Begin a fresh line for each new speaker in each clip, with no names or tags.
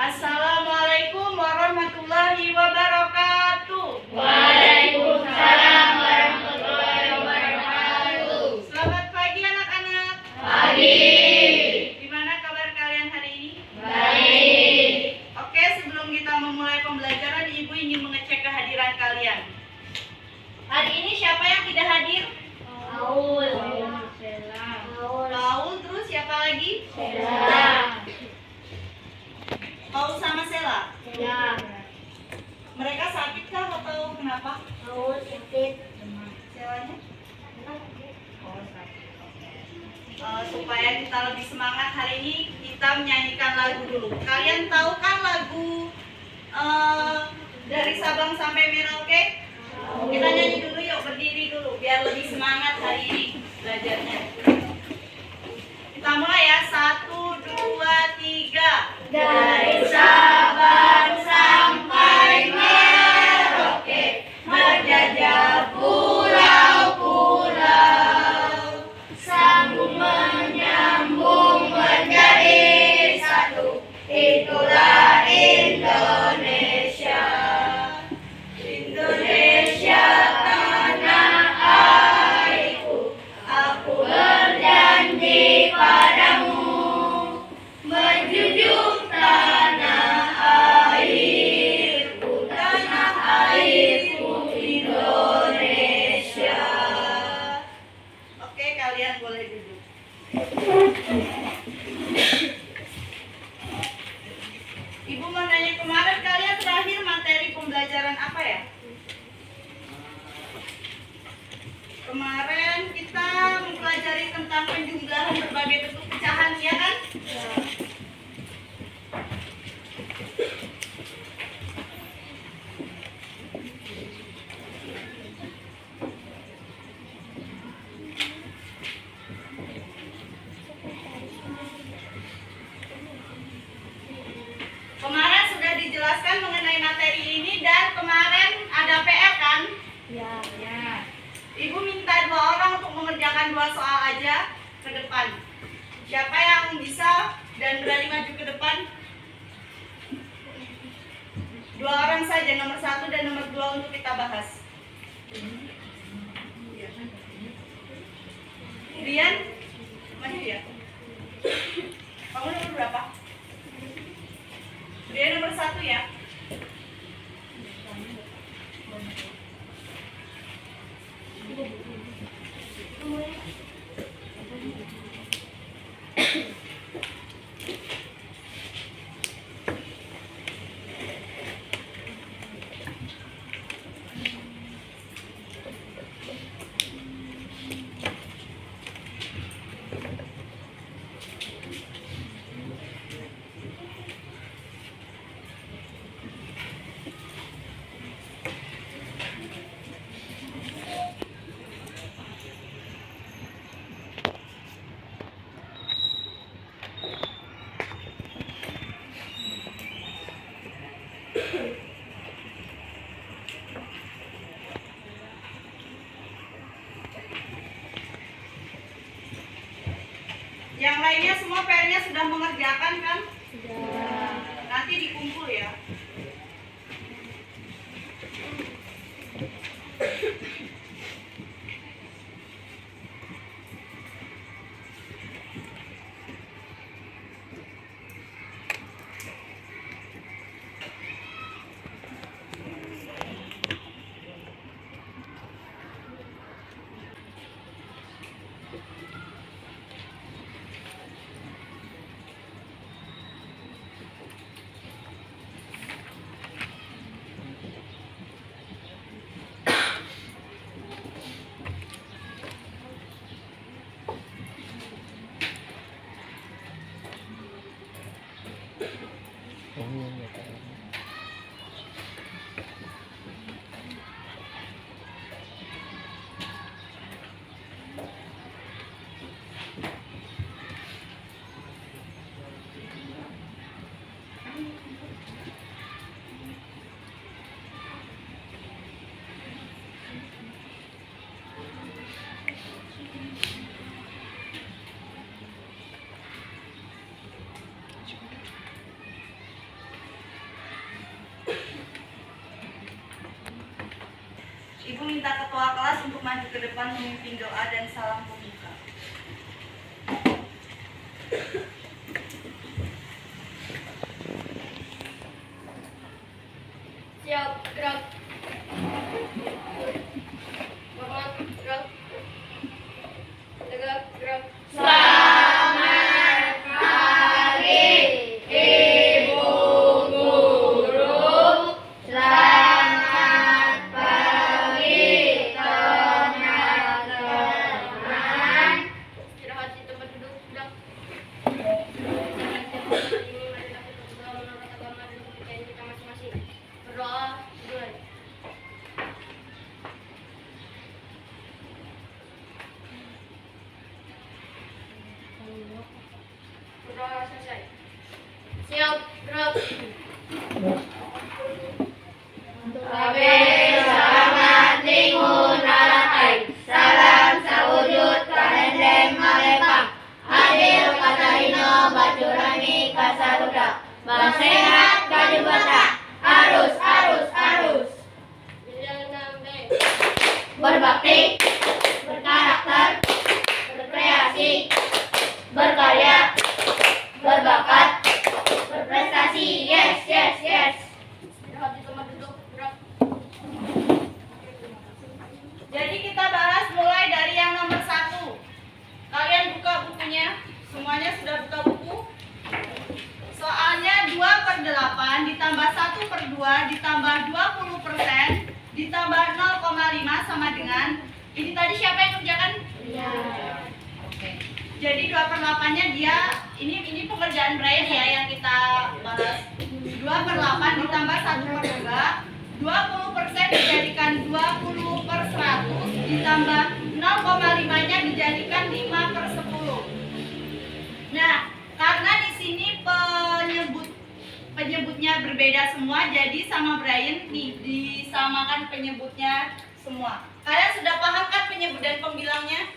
Assalamualaikum warahmatullahi wabarakatuh.
Waalaikumsalam warahmatullahi wabarakatuh.
Selamat pagi anak-anak.
Pagi.
Gimana kabar kalian hari ini?
Baik.
Oke, sebelum kita memulai pembelajaran, Ibu ingin mengecek kehadiran kalian. Hari ini siapa yang tidak hadir?
Paul.
Paul, terus siapa lagi?
Sela.
Paul sama Sela.
Sela.
Mereka sakit kah atau kenapa?
Paul sakit.
Selanya? Supaya kita lebih semangat hari ini, kita menyanyikan lagu dulu. Kalian tahu kan lagu dari Sabang sampai Merauke? Kita nyanyi dulu yuk, berdiri dulu biar lebih semangat hari ini belajarnya. Kita mulai ya, 1, 2, 3.
Dari Sabang sampai Merauke, menjajah pulau-pulau, sambung menyambung menjadi satu, itulah Indonesia. Indonesia tanah airku, aku berjanji padamu, menjunjung tanah airku Indonesia.
Oke, kalian boleh duduk. Ibu mau nanya, kemarin kalian terakhir materi pembelajaran apa ya? Kemarin kita mempelajari tentang penjumlahan berbagai bentuk pecahan, ya kan? Kemarin sudah dijelaskan mengenai materi ini dan kemarin ada PR kan?
Ya.
Ibu minta 2 orang untuk mengerjakan 2 soal aja ke depan. Siapa yang bisa dan berani maju ke depan? 2 orang saja, nomor 1 dan nomor 2 untuk kita bahas. Rian, maju ya. Kamu nomor berapa? Dia nomor 1 ya. Yang lainnya semua PR-nya sudah mengerjakan kan?
Sudah.
Nanti dikumpul ya. Ibu minta ketua kelas untuk maju ke depan memimpin doa dan salam pembuka.
Siap, gerak. Hormat, gerak. Tegak, gerak. Selamat pagi, Ibu Guru. Selamat pagi, teman-teman. Istirahat di tempat duduk, gerak. Berdoa, mulai. Berdoa selesai. Siap, gerak. Rabe selamat lingun alatai. Salam sawujud kalendem malepang. Hadir katarino bacurani kasaruda. Basehat kadubata. Arus, arus, arus. Berbakti, berkarakter, berkreasi, berkarya, berbakat, berprestasi. Yes, yes, yes. Istirahat di tempat duduk, gerak.
Jadi kita bahas mulai dari yang nomor 1. Kalian buka bukunya. Semuanya sudah buka buku. Soalnya 2/8 ditambah 1/2 ditambah 20% ditambah 0,5 sama dengan ini tadi siapa yang kerjakan?
Iya.
Oke. Jadi 2/8-nya dia ini pengerjaan Brian ya yang kita bahas. 2/8 ditambah 1/2 20% dijadikan 20/100 ditambah 0,5-nya dijadikan 5/10. Nah, karena di sini penyebutnya berbeda semua, jadi sama Brian nih disamakan penyebutnya semua. Kalian sudah paham kan penyebut dan pembilangnya?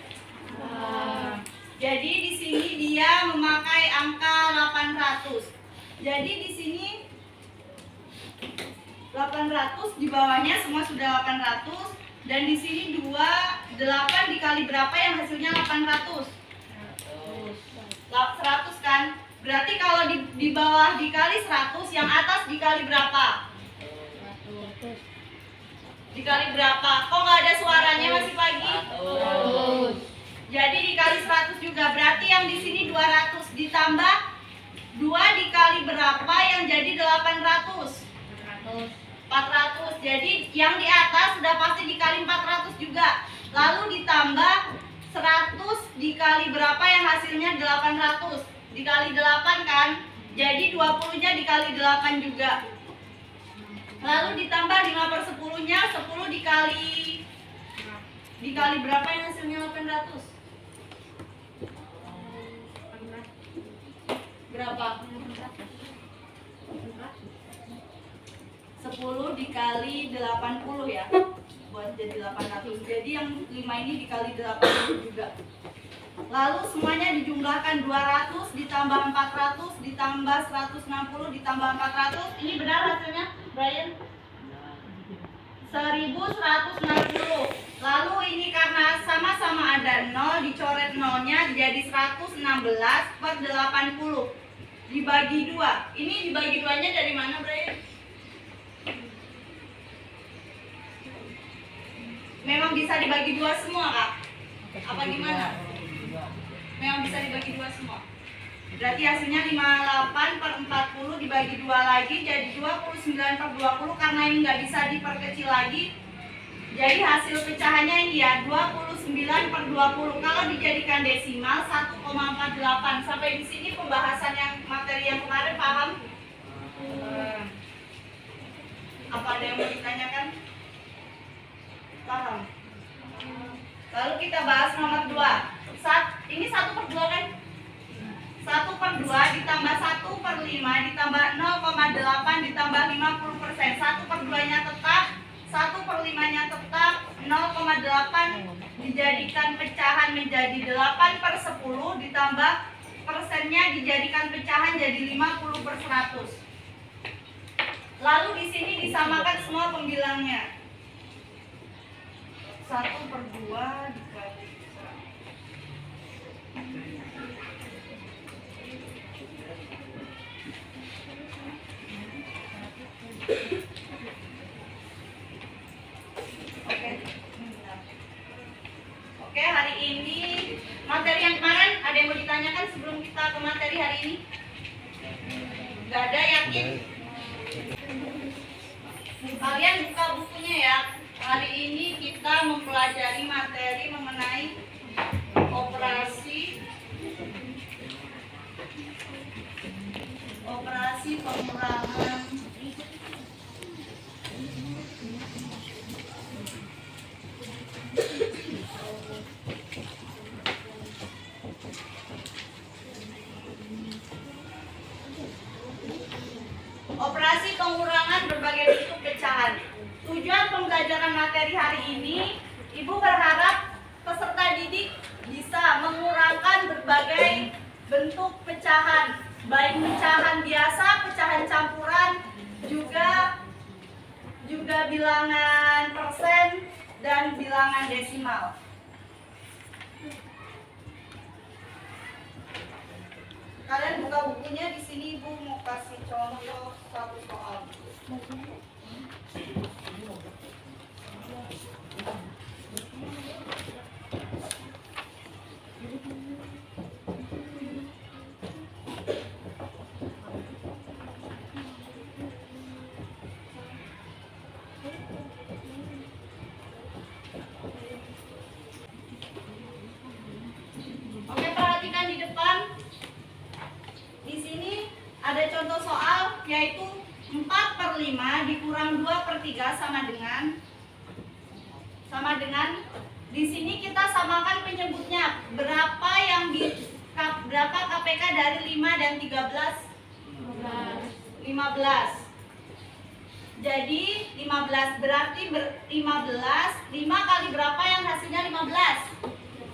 Jadi di sini dia memakai angka 800. Jadi di sini 800 di bawahnya semua sudah 800 dan di sini 8 dikali berapa yang hasilnya 800? 100 kan? Berarti kalau di bawah dikali 100, yang atas dikali berapa? Dikali berapa? Kok nggak ada suaranya masih pagi?
100.
Jadi dikali 100 juga. Berarti yang di sini 200 ditambah 2 dikali berapa yang jadi 800? 400. Jadi yang di atas sudah pasti dikali 400 juga. Lalu ditambah 100 dikali berapa yang hasilnya 800? Dikali 8 kan? Jadi 20-nya dikali 8 juga. Lalu ditambah 5/10-nya 10 dikali berapa yang hasilnya 800? Berapa? 10 dikali 80 ya. Buat jadi 800. Jadi yang 5 ini dikali 80 juga. Lalu semuanya dijumlahkan 200 ditambah 400 ditambah 160 ditambah 400. Ini benar hasilnya, Brian? 1160. Lalu ini karena sama-sama ada 0, dicoret 0-nya jadi 116/80 dibagi 2. Ini dibagi 2-nya dari mana, Brian? Memang bisa dibagi 2 semua, Kak? Apa gimana? Memang bisa dibagi 2 semua. Berarti hasilnya 58/40 dibagi 2 lagi jadi 29/20. Karena ini nggak bisa diperkecil lagi, jadi hasil pecahannya ini ya 29/20. Kalau dijadikan desimal 1,48. Sampai di sini pembahasan yang materi yang kemarin paham? Apa ada yang mau ditanyakan? Paham. Lalu kita bahas nomor 2. Ini 1/2 kan? 1/2 ditambah 1/5 ditambah 0,8 ditambah 50%. 1/2-nya tetap, 1/5-nya tetap, 0,8 dijadikan pecahan menjadi 8/10 ditambah persennya dijadikan pecahan jadi 50/100. Lalu di sini disamakan semua pembilangnya. 1/2 dikali 100. Oke, hari ini materi yang kemarin ada yang mau ditanyakan sebelum kita ke materi hari ini? Gak ada, yakin? Kalian buka bukunya ya. Hari ini kita mempelajari materi mengenai operasi pengurangan berbagai bentuk pecahan. Tujuan pembelajaran materi hari ini, Ibu berharap peserta didik bisa mengurangkan berbagai bentuk pecahan, baik pecahan biasa, pecahan campuran, juga bilangan persen dan bilangan desimal. Kalian buka bukunya di sini, Ibu mau kasih contoh satu soal. Oke, perhatikan di depan. Di sini ada contoh soal, yaitu 4/5 dikurang 2/3 sama dengan di sini kita samakan penyebutnya. Berapa KPK dari 5 dan 13? 15. Jadi 15 berarti 5 kali berapa yang hasilnya 15?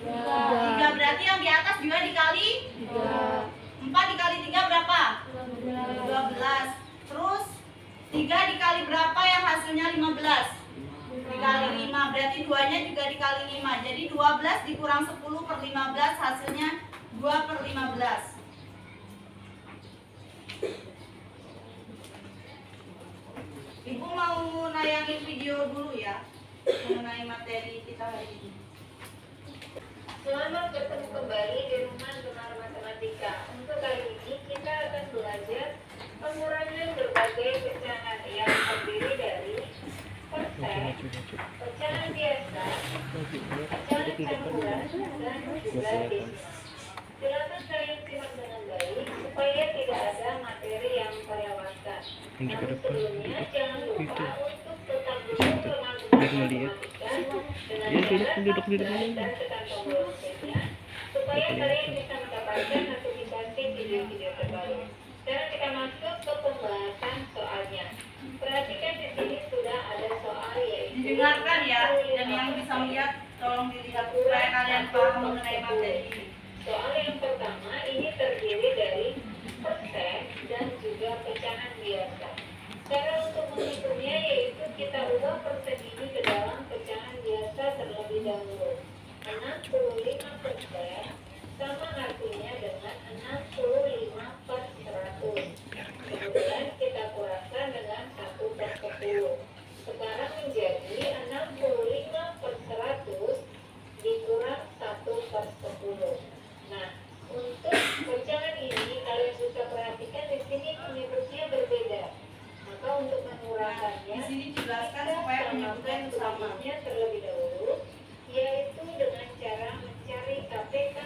3. Berarti yang di atas juga dikali 4 dikali 3 berapa? 12. Terus 3 dikali berapa yang hasilnya 15? Dikali 5, berarti 2-nya juga dikali 5. Jadi 12 dikurang 10/15 hasilnya 2/15. Ibu mau nayangin video dulu ya mengenai materi kita hari ini.
Selamat bertemu kembali di rumah Gemar Matematika. Untuk kali ini kita akan belajar pengurangan berbagai pecahan yang terdiri dari persen, pecahan biasa, pecahan campuran, dan juga desimal. Silakan kalian simak dengan baik supaya tidak ada materi yang kelewatan. Namun sebelumnya jangan lupa untuk tetap duduk dengan matematika dengan cara dan tekan tombol loncengnya supaya kalian bisa mendapatkan notifikasi video-video terbaru. Sekarang kita masuk ke pembahasan soalnya. Perhatikan di sini sudah ada soal yaitu
Didengarkan ya, dan yang bisa melihat tolong dilihat supaya kalian paham mengenai materi ini.
Soal yang pertama ini terdiri dari persen dan juga pecahan biasa. Cara untuk menghitungnya yaitu kita ubah persen ini ke dalam pecahan biasa terlebih dahulu. 65% sama artinya dengan 65/100. Kemudian kita kurangkan dengan 1/10. Sekarang menjadi 65/100 dikurang 1/10. Nah, untuk pecahan ini kalian bisa perhatikan di sini penyebutnya berbeda. Maka untuk mengurangkannya,
Di sini dijelaskan supaya penyebutnya itu sama.
terlebih dahulu, yaitu dengan cara mencari KPK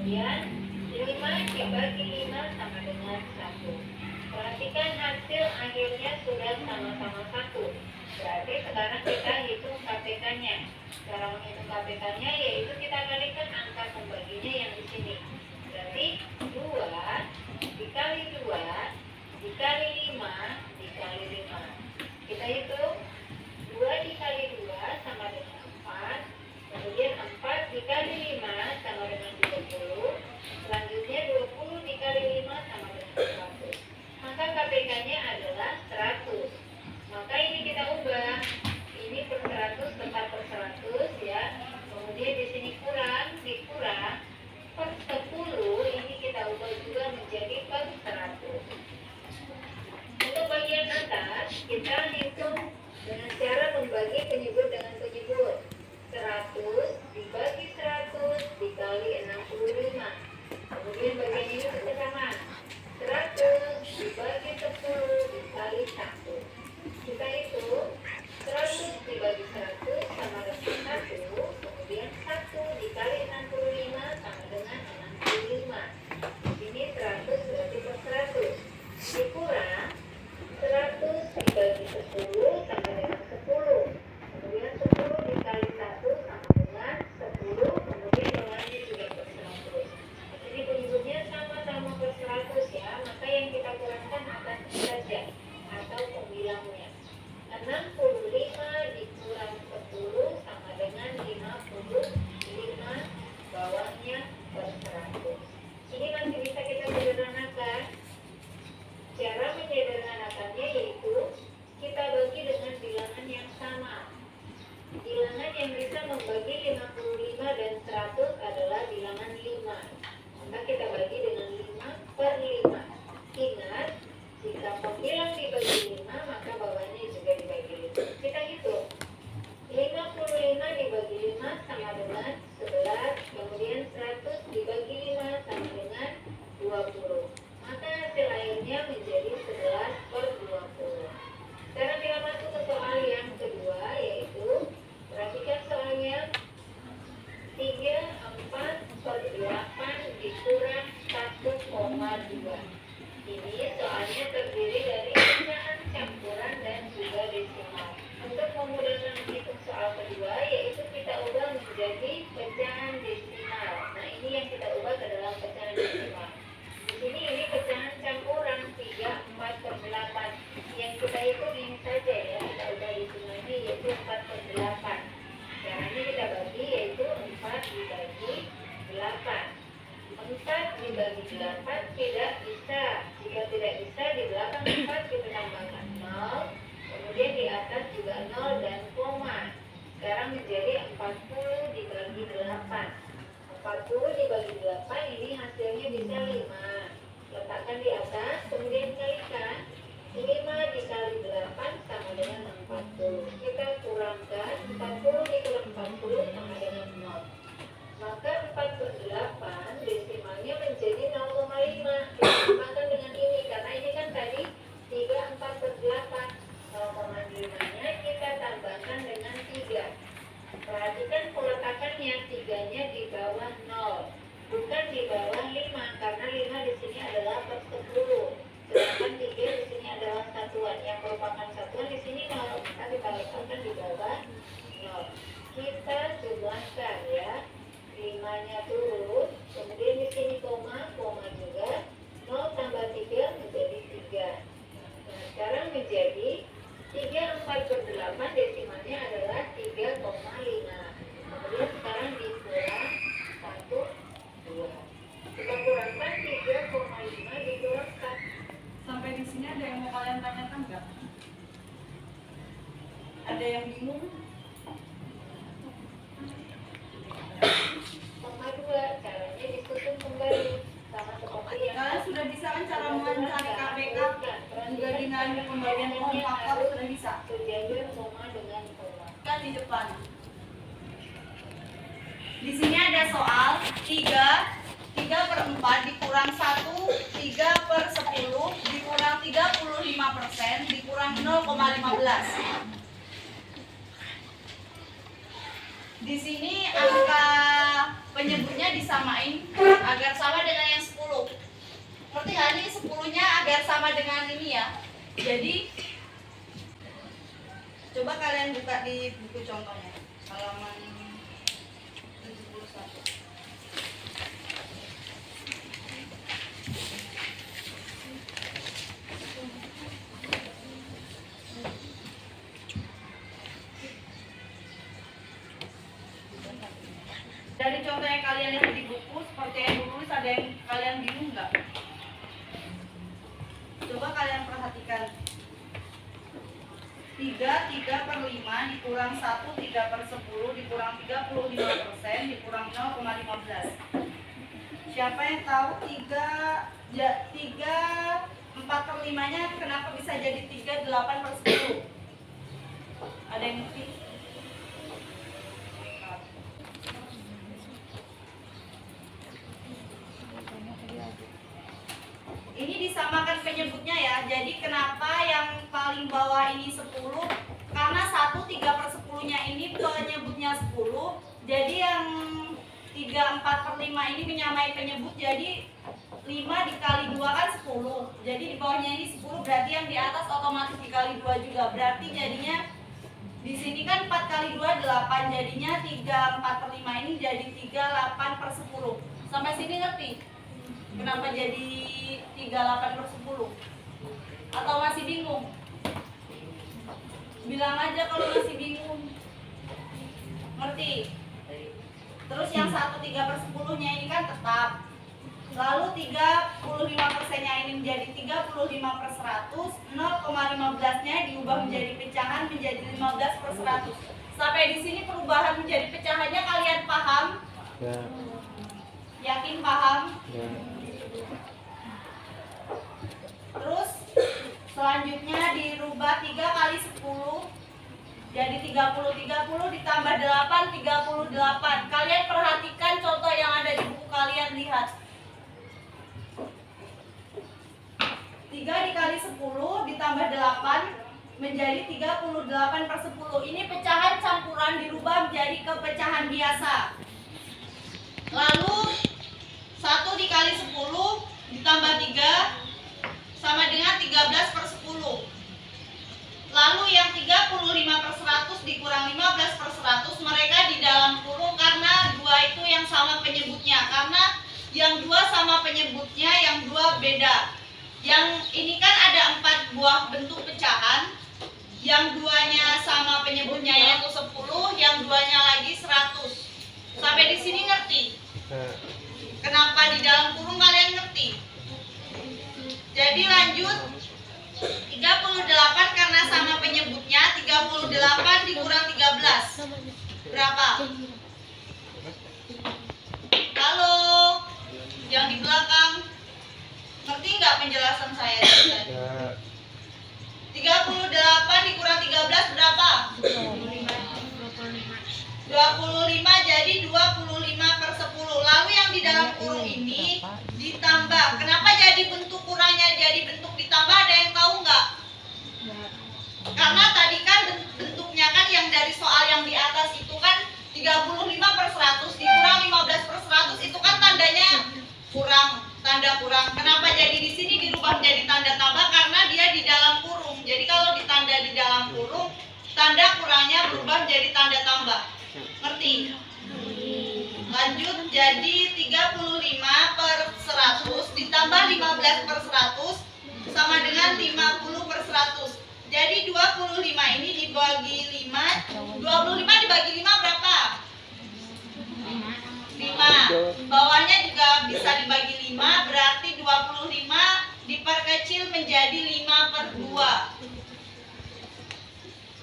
Kemudian 5 dibagi 5 sama dengan 1. Perhatikan hasil akhirnya sudah sama-sama 1. Berarti sekarang kita hitung KPK-nya. Cara menghitung KPK-nya yaitu kita kalikan angka pembaginya yang di sini. Berarti 2 dikali 2 dikali 5 dikali 5. Kita hitung 2 dikali 2 sama dengan 4. Kemudian 4 dikali 5 sama dengan 20. Selanjutnya 20 dikali 5 sama dengan 100. Maka KPK-nya adalah 100. Maka ini kita ubah. Ini per 100 tetap per 100 ya. Kemudian di sini dikurang per 10 ini kita ubah juga menjadi per 100. Untuk bagian atas kita hitung dengan cara membagi penyebut dengan penyebut. 100 dibagi 100 dikali 65. Kemudian bagian ini sama. 100 dibagi 10 dikali 1. Kita hitung 100 dibagi 100 sama dengan 1. Kemudian 1 dikali 65 sama dengan 65. Di sini 100 berarti per 100. Dikurang 100 dibagi 10 sama dengan 10. Kemudian 10 dikali 1 sama dengan 10. Kemudian bawahnya juga per 100. Jadi penyebutnya sama-sama per 100 ya. Maka yang kita kurangkan atas saja atau pembilangnya. 65 dikurang 10 sama dengan 55. Bawahnya per 100. Ini masih bisa kita sederhanakan. Cara menyederhanakannya yaitu kita bagi dengan bilangan yang sama. Bilangan yang bisa membagi 55 dan 100 adalah bilangan 5. Maka kita bagi dengan 5 per 5. Ingat, jika pembilang dibagi 5, maka bawahnya juga dibagi 5. Kita hitung. 55 dibagi 5 sama dengan 11. Kemudian 100 dibagi 5 sama dengan 20. Maka hasil akhirnya menjadi 11 per 20. Sekarang kita masuk ke soal yang kedua, yaitu perhatikan soalnya 34 per 8 dikurang 1,2. Ini soalnya terdiri dari pecahan, campuran, dan juga desimal. Untuk memudahkan menghitung soal kedua, yaitu kita ubah menjadi pecahan desimal. Nah, ini yang kita ubah ke dalam pecahan desimal. Di sini ini pecahan campuran 3, 4 per 8. Yang kita hitung ini saja ya, kita ubah hitungannya yaitu 4 per 8. Caranya kita bagi yaitu 4 dibagi 8. 4 dibagi 8 tidak bisa. Jika tidak bisa, di belakang 4 kita tambahkan 0. Kemudian di atas juga 0 dan koma. Sekarang menjadi 40 dibagi 8. 40 dibagi 8 ini hasilnya bisa 5. Letakkan di atas, kemudian kalikan. 5 dikali 8 sama dengan 40. Kita kurangkan, 40 dikurang 40 sama dengan 0. Maka 4 per 8 desimalnya menjadi 0,5. Ditambahkan dengan ini, karena ini kan tadi 3, 4 per 8. 0,5-nya kita tambahkan dengan 3. Perhatikan peletakannya, 3-nya di bawah 0. Bukan di bawah 5, karena 5 di sini adalah per 10. Sedangkan 3 di sini adalah satuan. Yang merupakan satuan di sini 0. Maka kita letakkan di bawah 0. Kita jumlahkan ya. 5-nya turun, kemudian di sini koma juga. 0 tambah 3 menjadi 3. Nah, sekarang menjadi 3, 4 per 8 desimalnya adalah 3,5. Kemudian sekarang dikurang 1, 2. Kita kurangkan 3,5 dikurang 1.
Sampai di sini ada yang mau kalian tanyakan nggak? Ada yang bingung?
2 caranya disusun kembali sama seperti yang
Kalian sudah bisa kan cara mencari KPK juga dengan pembagian pohon faktor sudah bisa
sejajar koma dengan koma.
kan di depan. Di sini ada soal 3 per 4 dikurang 1, 3 per 10 dikurang 35% dikurang 0,15. Di sini angka penyebutnya disamain agar sama dengan yang 10. Ngerti nggak nih 10-nya agar sama dengan ini ya. Jadi coba kalian buka di buku contohnya halaman 71. Dari contoh yang kalian lihat di buku, seperti yang ditulis, ada yang kalian bingung nggak? Coba kalian perhatikan. 3/5 dikurang 1, 3/10 dikurang 35% dikurang 0,15. Siapa yang tahu 4/5-nya kenapa bisa jadi 3/8/10? Ada yang ngerti? Ini disamakan penyebutnya ya. Jadi kenapa yang paling bawah ini 10? Karena 1 3/10-nya ini penyebutnya 10. Jadi yang 3/4/5 ini menyamai penyebut. Jadi 5 dikali 2 kan 10. Jadi di bawahnya ini 10, berarti yang di atas otomatis dikali 2 juga. Berarti jadinya di sini kan 4 kali 2 8. Jadinya 3/4/5 ini jadi 3/8/10. Sampai sini ngerti? Kenapa jadi 3/8/10? Atau masih bingung? Bilang aja kalau masih bingung. Ngerti? Terus yang 1 3/10-nya ini kan tetap. Lalu 35%-nya ini menjadi 35/100. 0,15-nya diubah menjadi pecahan menjadi 15/100. Sampai di sini perubahan menjadi pecahannya kalian paham?
Ya.
Yakin paham?
Ya.
Terus selanjutnya dirubah 3 kali 10 jadi 30 ditambah 8 38. Kalian perhatikan contoh yang ada di buku kalian, lihat. 3 dikali 10 ditambah 8 menjadi 38/10. Ini pecahan campuran dirubah menjadi kepecahan biasa. Lalu 1 dikali 10 ditambah 3 sama dengan 13/10. Lalu yang 35/100 dikurang 15/100, mereka di dalam kurung karena 2 itu yang sama penyebutnya. Karena yang 2 sama penyebutnya, yang 2 beda. Yang ini kan ada 4 buah bentuk pecahan. Yang 2-nya sama penyebutnya yaitu 10, yang 2-nya lagi 100. Sampai di sini ngerti? Kenapa di dalam kurung kalian ngerti? Jadi lanjut 38 karena sama penyebutnya, 38 dikurang 13 berapa? Halo, yang di belakang ngerti nggak penjelasan saya? 38 dikurang 13 berapa? 25, jadi 25/10. Lalu yang di dalam kurung ini ditambah. Kenapa jadi bentuk kurangnya jadi bentuk ditambah? Ada yang tahu nggak? Karena tadi kan bentuknya kan yang dari soal yang di atas itu kan 35/100 dikurang 15/100, itu kan tandanya kurang, tanda kurang. Kenapa jadi di sini dirubah menjadi tanda tambah? Karena dia di dalam kurung. Jadi kalau ditanda di dalam kurung, tanda kurangnya berubah menjadi tanda tambah. Ngerti? Lanjut, jadi 35/100 ditambah 15/100 sama dengan 50/100. Jadi 25 ini dibagi 5. 25 dibagi 5 berapa? 5. Bawahnya juga bisa dibagi 5, berarti 25 diperkecil menjadi 5/2.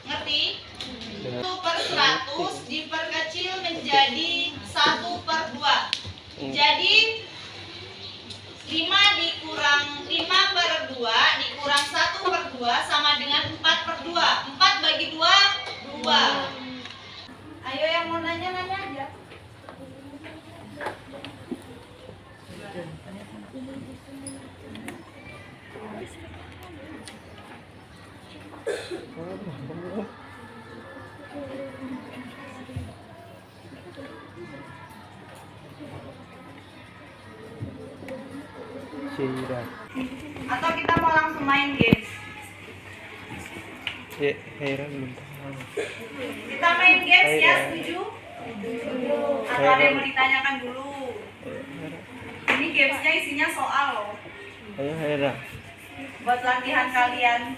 Ngerti? 1/100 diperkecil menjadi 1/2. Jadi 5 dikurang 5/2 dikurang 1/2 sama dengan 4/2. 4 bagi 2, 2. Ayo yang mau nanya aja.
Syira.
Atau kita mau langsung main games?
Hera belum paham.
Kita main games ya, setuju? Atau ada yang mau ditanyakan dulu? Ini gamesnya isinya soal loh.
Ayo Hera.
Buat latihan kalian.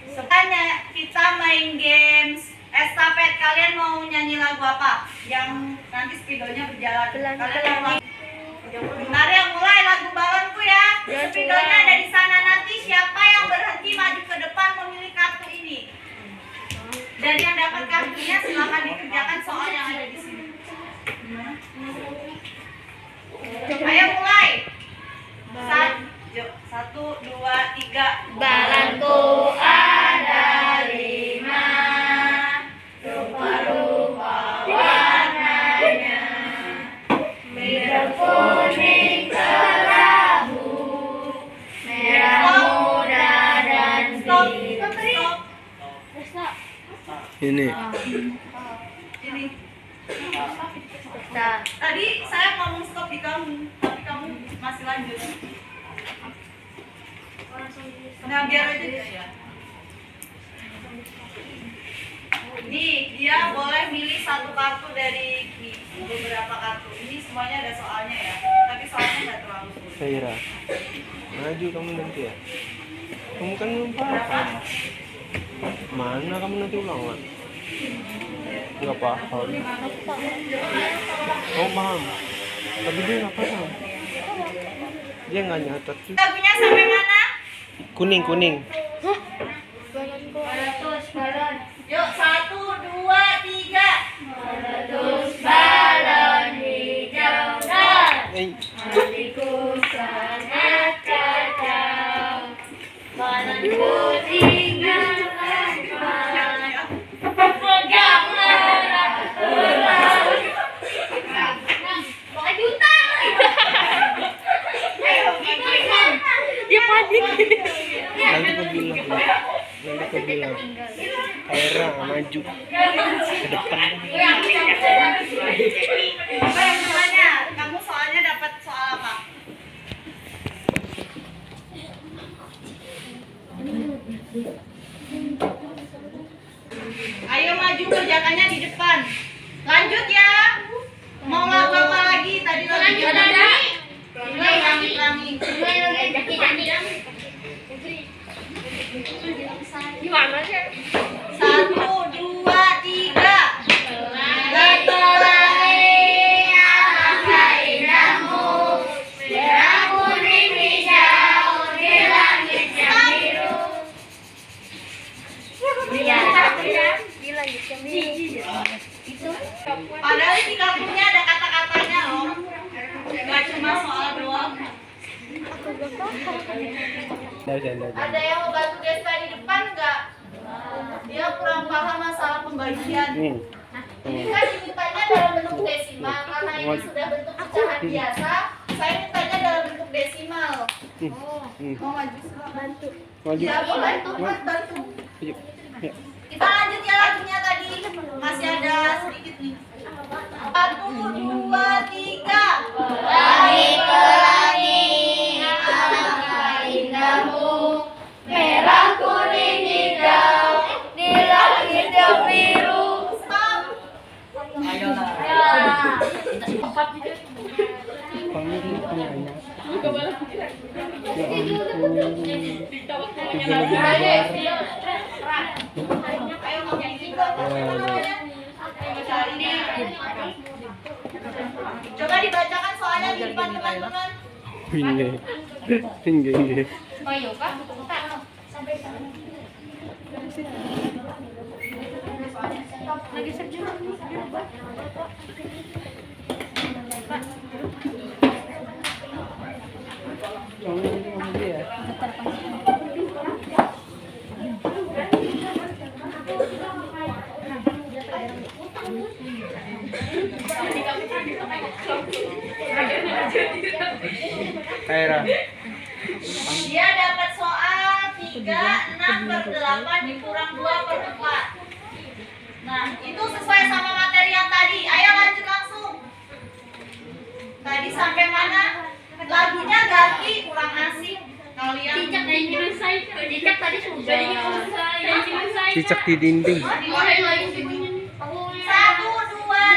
Sebenarnya kita main games estafet. Kalian mau nyanyi lagu apa? Yang nanti spidolnya berjalan. Kalian mau bentar ya, mulai lagu balonku ya. Spidolnya ada di sana. Nanti siapa yang berhenti maju ke depan memilih kartu ini. Dan yang dapat kartunya silakan dikerjakan soal yang ada di sini. Ayo mulai. 1, 2, 3.
Balonku ada 5,
rupa-rupa warnanya,
biru, kuning, kelabu, merah muda dan
stop.
biru.
Stop.
Ini.
Ini.
Nah,
Tadi saya ngomong stop di kamu, tapi kamu masih lanjut. Nah, biar aja ya. Nih, dia boleh milih satu kartu dari beberapa kartu. Ini semuanya ada soalnya ya, tapi soalnya nggak terlalu sulit.
Syira. Maju kamu nanti ya. Kamu kan belum paham. Mana kamu nanti ulangan? Nggak paham. Kamu paham? Tapi dia nggak paham. Dia nggak nyatet tuh.
Lagunya sampai mana?
Kuning.
balon.
Yuk, 1, 2, 3.
Meletus balon hijau dan hatiku sangat kacau. Balonku tinggalkan pegang erat ulang. Kejutan. Dia panik.
Nanti kau bilang. Hera maju ke depan.
Apa yang namanya? Kamu soalnya dapat soal apa? Ayo maju, kerjakannya di depan. Lanjut ya. Mau lagu apa lagi? Tadi lagi ada. Langit-langit.
Gimana sih?
1, 2, 3.
Pelangi alangkah indahmu, merah kuning hijau di langit yang biru. Iya, di langit yang biru. Itu.
Padahal di kartunya ada kata-katanya loh. Gak cuma soal doang. Ada yang mau bantu Desta di depan nggak? Dia kurang paham masalah pembagian. Ini kan dimintanya dalam bentuk desimal. Karena ini sudah bentuk pecahan biasa, saya mintanya dalam bentuk desimal. Mau maju? Bantu. Ya, boleh. Bantu. Kita lanjut ya lagunya tadi. Masih ada sedikit nih. 1, 2, 3.
Pelangi, alangkah indahmu, merah kuning hijau di langit yang biru.
Stop. Ayo mau nyanyi. Coba dibacakan soalnya di depan teman-teman.
Ini.
Ayo kak, sampai sana. Lagi sejuk.
Hera.
Dia dapat soal 3, 6/8 dikurang 2/4. Nah, itu sesuai sama materi yang tadi. Ayo lanjut langsung. Tadi sampai mana? Lagunya ganti kurang asik. Kalian
Cicak tadi sudah.
Cicak di dinding.
1, 2,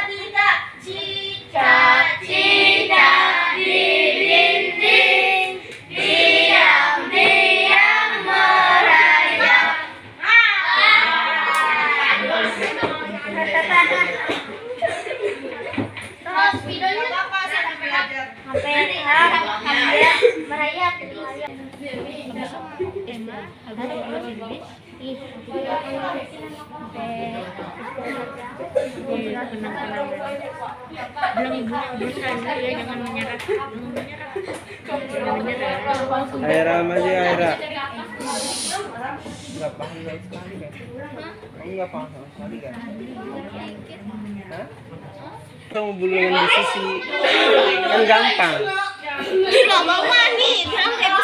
3. Cicak cicak di dinding, diam-diam merayap.
Terus videonya
Bapak sampai belajar.
hampir merayap.
Aira aja Aira. Nggak paham sama sekali kan? Kamu nggak paham sama sekali kan? Hah? Kamu bulungan di sisi kan gampang.
Nggak mau mandi, bilang kayak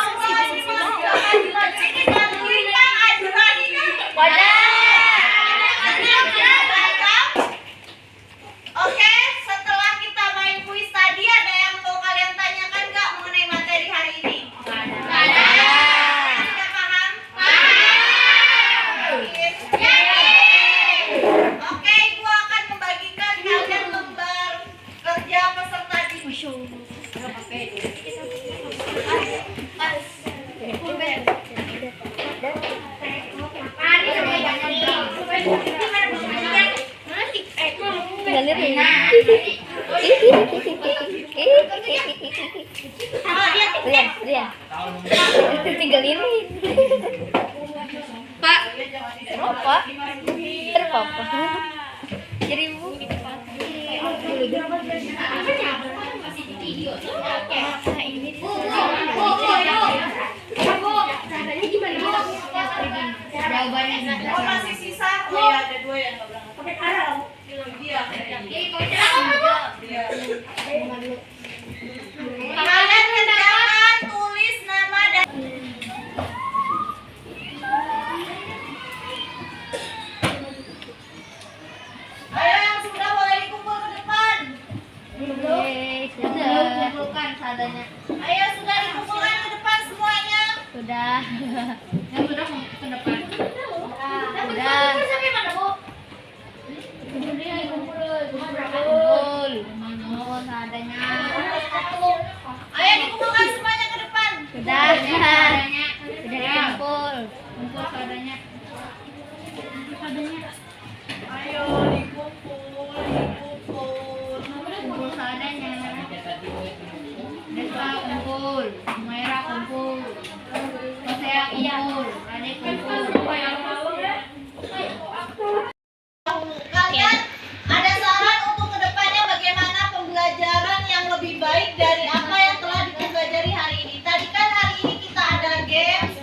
Oke, setelah kita main kuis tadi, ada yang mau kalian tanyakan nggak mengenai materi hari ini? Sudah paham? Oke, Ibu akan membagikan kalian lembar kerja peserta didik.
Tinggal ini. Pak, terpapa. Jadi Bu.
Oh, masih sisa? Oh ya, ada 2 yang nggak berangkat. Iya. Kalian kerjakan tulis nama dan ayo yang sudah boleh dikumpul ke depan.
Kumpulkan seadanya.
Ayo sudah dikumpulkan ke depan semuanya.
Sudah. Yang sudah ke depan. Sudah. Kumpul seadanya.
Ayo dikumpulkan semuanya ke depan.
Sudah dikumpul. Kumpul seadanya.
Ayo dikumpul.
Kumpul seadanya. Desa kumpul, Merah kumpul, Hosea kumpul, Ade kumpul.
Kalian ada saran untuk kedepannya bagaimana pembelajaran yang lebih baik dari apa yang telah dipelajari hari ini? Tadi kan hari ini kita ada games,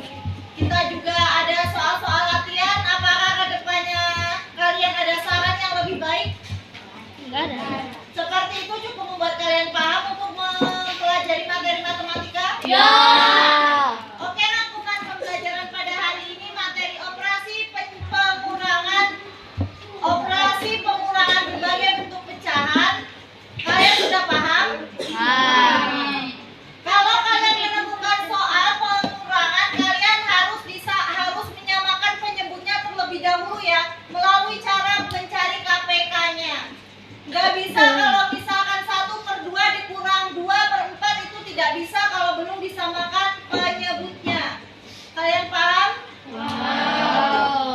kita juga ada soal-soal latihan. Apakah kedepannya kalian ada saran yang lebih baik?
Enggak ada.
Seperti itu cukup membuat kalian paham untuk mempelajari materi matematika?
Ya.
Oke, rangkuman pembelajaran pada hari ini materi pengurangan berbagai bentuk pecahan. Kalian sudah paham? Kalau kalian menemukan soal pengurangan, kalian harus menyamakan penyebutnya terlebih dahulu ya, melalui cara mencari KPK-nya. Nggak bisa kalau misalkan 1/2 dikurang 2/4 itu tidak bisa kalau belum disamakan penyebutnya. Kalian paham?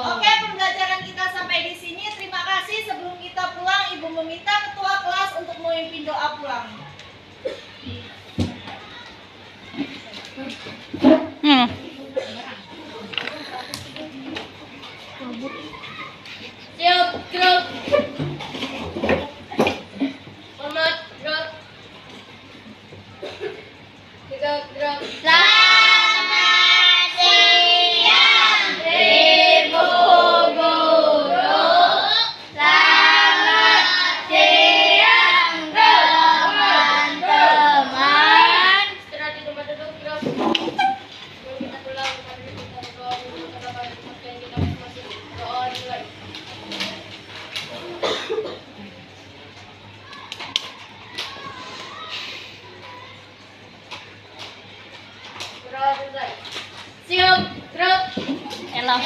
Oke, pembelajaran kita sampai di sini. Terima kasih. Sebelum kita pulang, Ibu meminta ketua kelas untuk memimpin doa pulang.
Siap, gerak. Hormat, gerak. Gerak. Selamat siang, Ibu Guru. Selamat siang, teman-teman. Istirahat di tempat duduk, gerak. Kita pulang kepada kita berdoa dulu kepada kita masing-masing. Doa dimulai. Siap, gerak.
Enak.